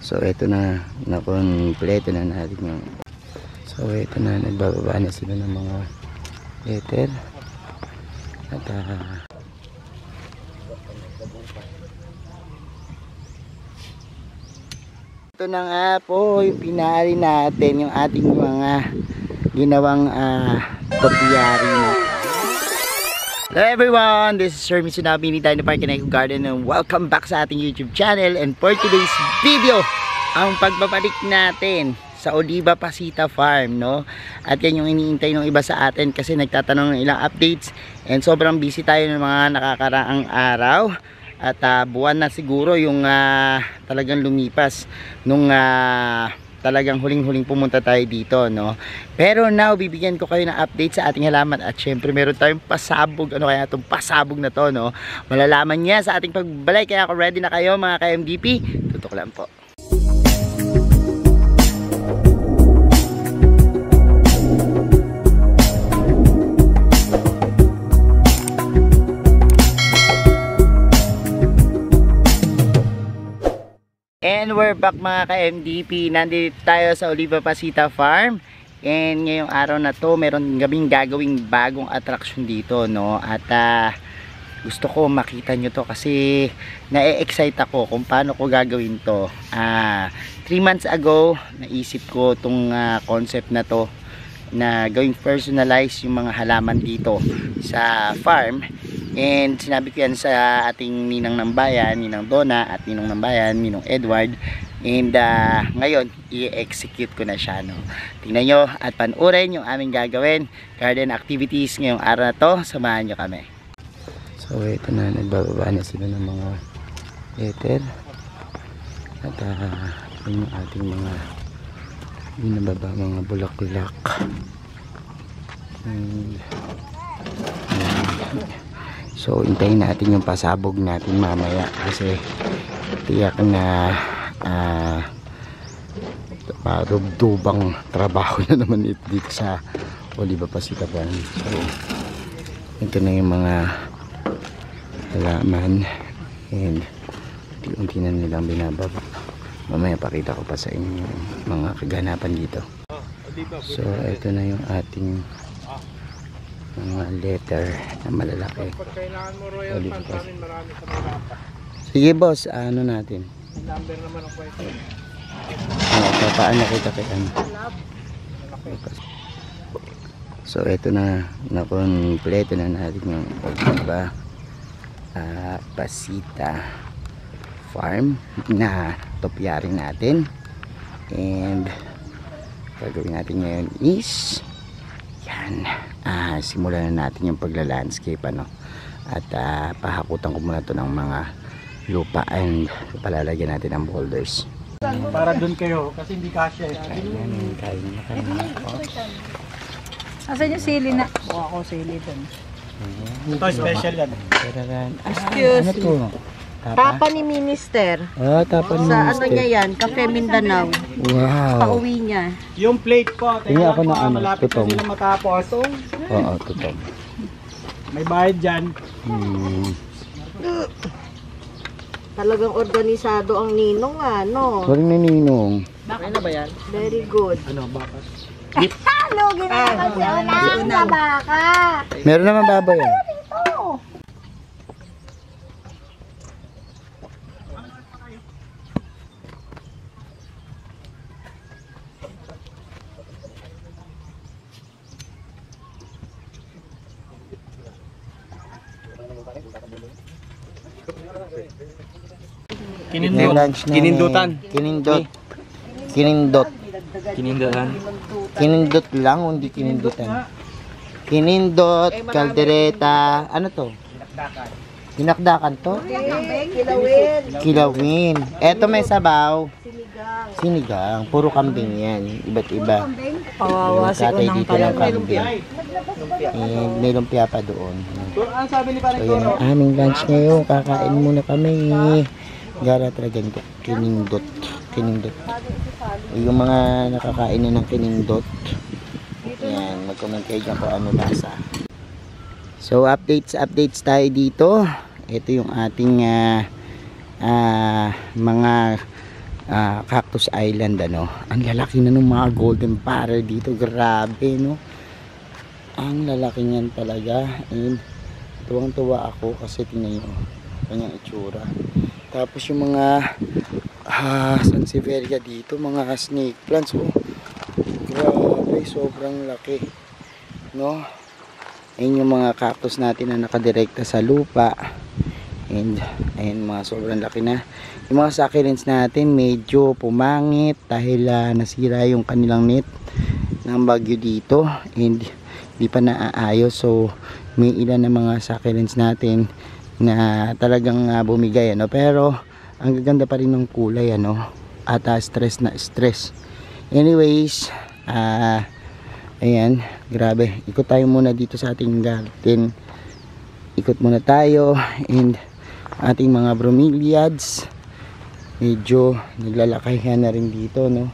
So ito na, nakompleto na natin yung. So ito na, nagbababa na sila ng mga letter. At ito na nga po yung pinari natin yung ating mga ginawang topiary na. Hello everyone, this is Sir Mitsunabe ni Dino Park and Eco Garden and welcome back sa ating YouTube channel. And for today's video, ang pagbabalik natin sa Oliva Pasita Farm, no? At yan yung iniintay ng iba sa atin kasi nagtatanong ng ilang updates and sobrang busy tayo ng mga nakakaraang araw. At buwan na siguro yung talagang lumipas nung talagang huling-huling pumunta tayo dito, no? Pero now, bibigyan ko kayo ng update sa ating halaman at syempre meron tayong pasabog. Ano kaya itong pasabog na to, no? Malalaman niya sa ating pagbalik. Kaya ako ready na kayo mga ka-MDP. Tutok lang po. And we're back mga ka-MDP. Nandito tayo sa Oliva Pasita Farm. And ngayong araw na to, meron kaming gagawing bagong attraction dito, no? At gusto ko makita nyo to kasi na-excite ako kung paano ko gagawin to. 3 months ago, naisip ko tong concept na to na gawing personalize yung mga halaman dito sa farm. And sinabi ko yan sa ating ninang ng bayan, Ninang Donna at ninong ng bayan, Ninong Edward. And ngayon, i-execute ko na siya, no? Tingnan nyo at panurin yung aming gagawin garden activities ngayong araw na to. Samahan nyo kami. So ito na, nagbababa na sila ng mga letter. At yung ating mga binababa, mga bulaklak. And so hintayin natin yung pasabog natin mamaya kasi tiyak na parubdubang trabaho na naman dito sa Oliva Pasita Farm. So ito na yung mga halaman and unti-unti na nilang binababa. Mamaya pakita ko pa sa inyo yung mga kaganapan dito. So ito na yung ating mga letter na malalaki. Sige boss, ano natin? Number naman ang pwesto. Paano kita kay ano? So ito na, nakompleto na natin yung Oliva Pasita Farm na topiary natin. And gagawin natin ngayon is yan, simulan na natin yung pagla-landscape, ano? At pahakutan ko muna to ng mga lupa and palalagyan natin ng boulders. Para doon kayo kasi hindi kasya eh. Kain na. Asan yung sili na? O ako sili doon. Ito special yan. Excuse ano to? Tapa ni Minister. Tapa ni Sa Minister. ano niya yan? Cafe Mindanao. Wow. Pauwi niya. Yung plate ko, tingnan ako na ano, malapit na sila matapos. Oo, tutong. May bayad dyan. Talagang organisado ang ninong, no? Sorry na ninong. Okay na ba yan? Very good. Ano, bakas? Lugi na kasi unang sa baka. Meron naman baboy yan. Kinindutan. Kinindot lang, hindi kinindutan. Kinindot, kaldereta, ano to? Dinakdakan to? Kilawin. Eto may sabaw. Sinigang. Puro kambing yan. Iba't iba. Kawawa si unang ng kambing. May lumpia pa doon. So yan ang aming lunch ngayon. Kakain muna kami. Gara talaga kinindot. Yung mga nakakain na ng kinindot, yan, mag-comment kayo dyan kung ano lasa. So updates tayo dito. Ito yung ating mga Cactus Island, ano. Ang lalaki na ng mga golden parrot dito, grabe, no. Ang lalaki niyan talaga, and tuwang-tuwa ako kasi tingnan nyo kanyang itsura. Tapos yung mga Sansevieria dito, mga snake plants, oh, grabe, sobrang laki, no. Ayun yung mga cactus natin na nakadirekta sa lupa, and ayun, mga sobrang laki na. Yung mga succulents natin medyo pumangit dahil nasira yung kanilang net ng bagyo dito, and di pa naaayos. So may ilan na mga succulents natin na talagang bumigay, ano, pero ang gaganda pa rin ng kulay, ano, at stress na stress. Anyways, ayan, grabe. Ikot tayo muna dito sa ating garden. Ikot muna tayo, and ating mga bromeliads medyo naglalakayan na rin dito, no.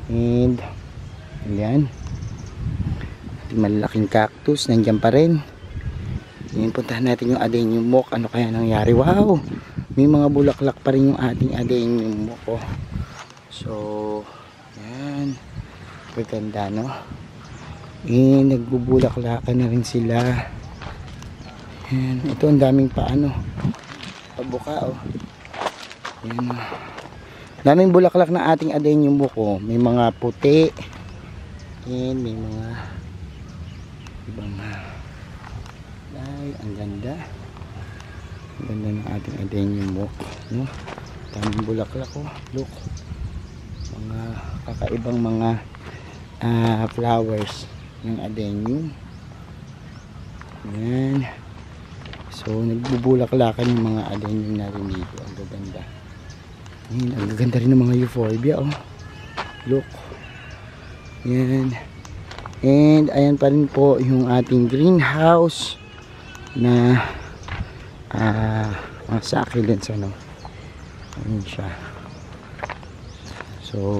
And ayan, ating malalaking cactus nandiyan pa rin. Ayan, puntahan natin yung adenium mock. Ano kaya nangyari? Wow, may mga bulaklak pa rin yung ating adenium mock, oh. So ayan, maganda, no. Nagbubulaklakan na rin sila. Ayan, ito ang daming paano, pabuka, oh. Ayan, oh. Daming bulaklak na ating adenium mock, oh. May mga puti, and may mga ibang ay, ang ganda. Ang ganda ng ating adenium mock, no. Daming bulaklak, oh. Look, mga kakaibang mga flowers ng adenium. Ayan. So nagbubulaklakan yung mga adenium natin dito. Ang gaganda. Ayan, ang gaganda rin ng mga euphorbia, oh. Look. Ayan. And ayan pa rin po yung ating greenhouse na mga succulents, ano. Ayan siya. So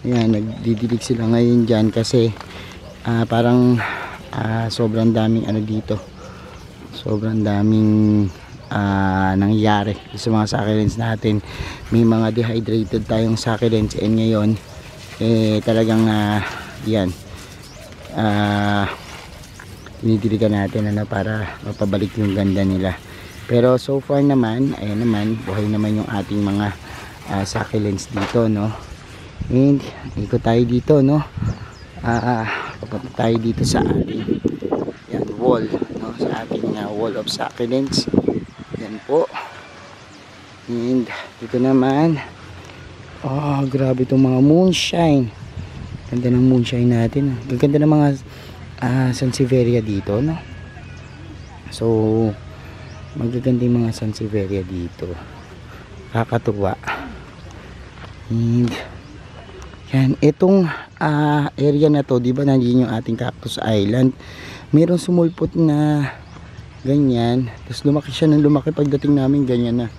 ayan, nagdidilig sila ngayon dyan kasi parang sobrang daming ano dito, sobrang daming nangyari sa mga succulents natin. May mga dehydrated tayong succulents, and ngayon talagang yan, dinidiligan natin, ano, para mapabalik yung ganda nila. Pero so far naman, ayan naman, buhay naman yung ating mga succulents dito, no. And ikot tayo dito, no. Papunta tayo dito sa ating yan, wall, no, sa ating wall of succulents. Yan po. And dito naman, oh, grabe itong mga moonshine. Ganda ng moonshine natin. Ganda ng mga Sansevieria dito, no. So magaganda yung mga Sansevieria dito, kakatuwa. And yan, itong area na to, di ba, nandiyan yung ating Cactus Island. Meron sumulpot na ganyan, tapos lumaki siya ng lumaki. Pagdating namin, ganyan na.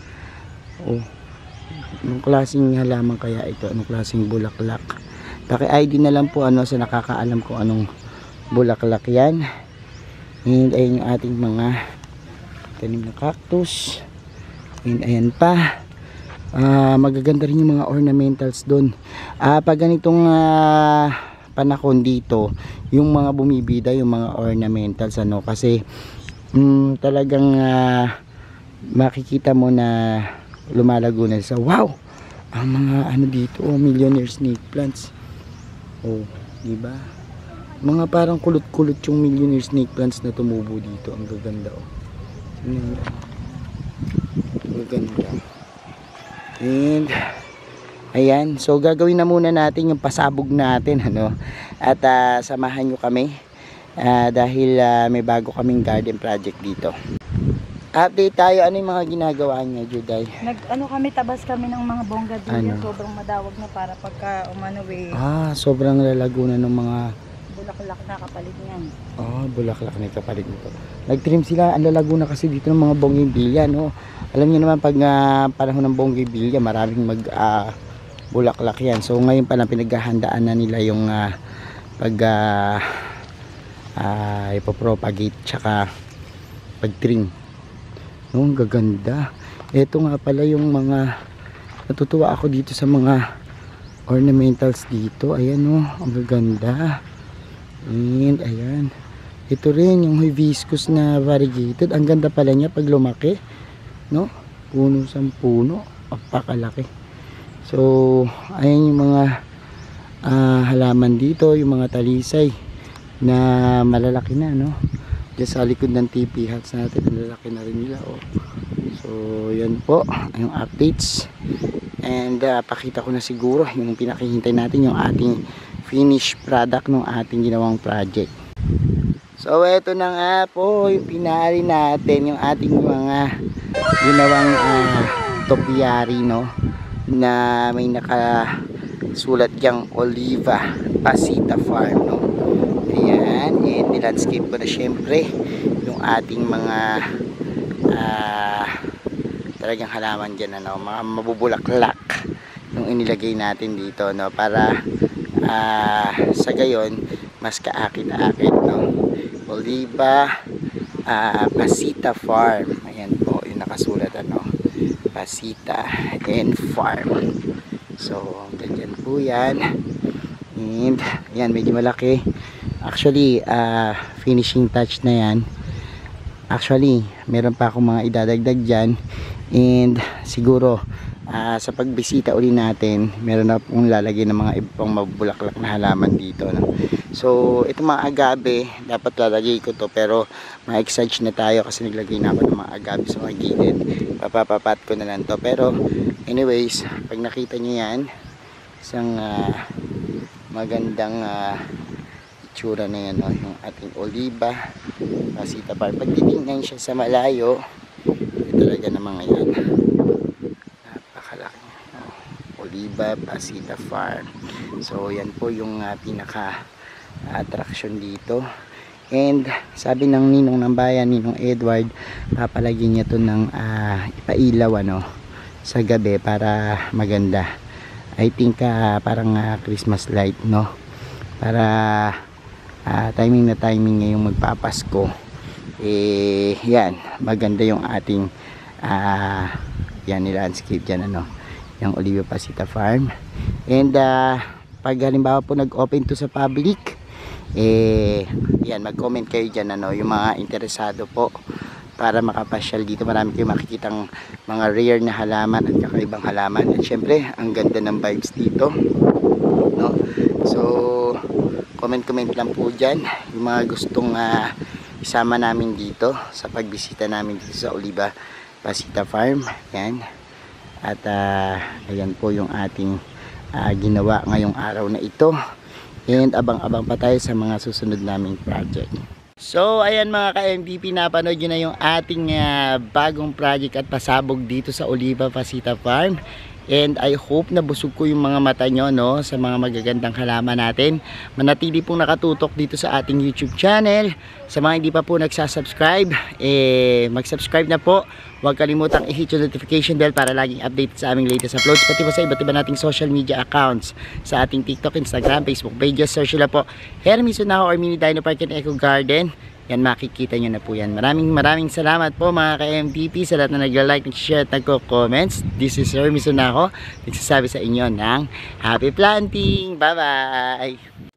Oh, anong klaseng halaman kaya ito? Anong klaseng bulaklak? Paki-ID na lang po, ano, sa nakakaalam kung anong bulaklak yan. And ayun yung ating mga tanim na cactus. And ayan pa, magaganda rin yung mga ornamentals doon. Pag ganitong panahon dito, yung mga bumibida yung mga ornamentals, ano, kasi talagang makikita mo na lumalago na sa wow, ang mga ano dito, oh, millionaire snake plants, oh, di ba? Mga parang kulot-kulot yung millionaire snake plants na tumubo dito. Ang gaganda, oh. Ang gaganda. And ayan, so gagawin na muna natin yung pasabog natin, ano, at samahan nyo kami dahil may bago kaming garden project dito. Update tayo, ano yung mga ginagawa niya, Juday? Nag-ano kami, tabas kami ng mga bonggadillo. Ano? Sobrang madawag na para pagka umano Sobrang lalago na ng mga bulaklak na kapalit niyan. Bulaklak na kapalit nito. Nag-trim sila, ang lalago na kasi dito ng mga bonggibilya, no. Alam niyo naman pag panahon ng bonggibilya, maraming bulaklak yan. So ngayon pa lang pinaghahandaan na nila yung ipopropagate tsaka pag-trim. No, ang gaganda. Ito nga pala yung mga natutuwa ako dito sa mga ornamentals dito. Ayan oh, ang gaganda. And ayan, ito rin yung hibiscus na variegated. Ang ganda pala niya pag lumaki, no? Puno sa puno, pakalaki. So ayan yung mga halaman dito, yung mga talisay na malalaki na, no? Diyan sa likod ng TP huts natin, malalaki na rin nila, oh. So yan po yung updates. And pakita ko na siguro yung pinakihintay natin, yung ating finished product ng ating ginawang project. So eto na nga po yung pinari natin, yung ating mga ginawang topiary, no, na may nakasulat diyang Oliva Pasita Farm, no. Ayan, and nilandscape ko na syempre yung ating mga talagang halaman dyan, ano, mga mabubulaklak yung inilagay natin dito, no, para sa gayon mas kaakit-akit, no. Oliva Pasita Farm, ayan po yung nakasulat, ano, Pasita and Farm. So ganyan po yan. And yan, medyo malaki actually. Finishing touch na yan. Actually meron pa akong mga idadagdag dyan, and siguro sa pagbisita uli natin meron na pong lalagay ng mga ibang mabulaklak na halaman dito, no? So itong mga agave dapat lalagay ko to, pero ma-exage na tayo kasi naglagay na ako ng mga agave sa mga gilid. Papapapat ko na lang to, pero anyways, pag nakita nyo yan, isang magandang itsura na yan, no? Yung ating Oliva Pasita Farm. Pag titingnan siya sa malayo, talaga naman ngayon napakalaki, no? Oliva Pasita Farm. So yan po yung pinaka attraction dito. And sabi ng ninong ng bayan, Ninong Edward, papalagyan niya to ng ipailaw, ano, sa gabi para maganda. I think parang Christmas light, no, para timing na timing ngayong magpapasko, yan, maganda yung ating yan, landscape dyan, ano, yung Oliva Pasita Farm. And pag halimbawa po nag-open to sa public, yan, mag-comment kayo dyan, ano, yung mga interesado po, para makapasyal dito. Marami kayong makikitang mga rare na halaman at kakaibang halaman, at syempre ang ganda ng vibes dito, no? So comment lang po dyan yung mga gustong isama namin dito sa pagbisita namin dito sa Oliva Pasita Farm. Yan. At ayan po yung ating ginawa ngayong araw na ito, and abang-abang pa tayo sa mga susunod naming project. So ayan mga ka-MVP, napanood nyo na yung ating bagong project at pasabog dito sa Oliva Pasita Farm. And I hope na busog ko yung mga mata nyo, no, sa mga magagandang halaman natin. Manatili pong nakatutok dito sa ating YouTube channel. Sa mga hindi pa po nagsasubscribe, mag-subscribe na po. Huwag kalimutang i-hit yung notification bell para laging update sa aming latest uploads, pati po sa iba't iba nating social media accounts, sa ating TikTok, Instagram, Facebook pages. Search nyo po Hermes Unaho or Mini Dino Park and Eco Garden. Yan, makikita nyo na po yan. Maraming salamat po mga ka-MTP sa lahat na nag-like, nag-share at nagko-comments. This is Hermes Unaho, nagsasabi sa inyo ng happy planting. Bye bye!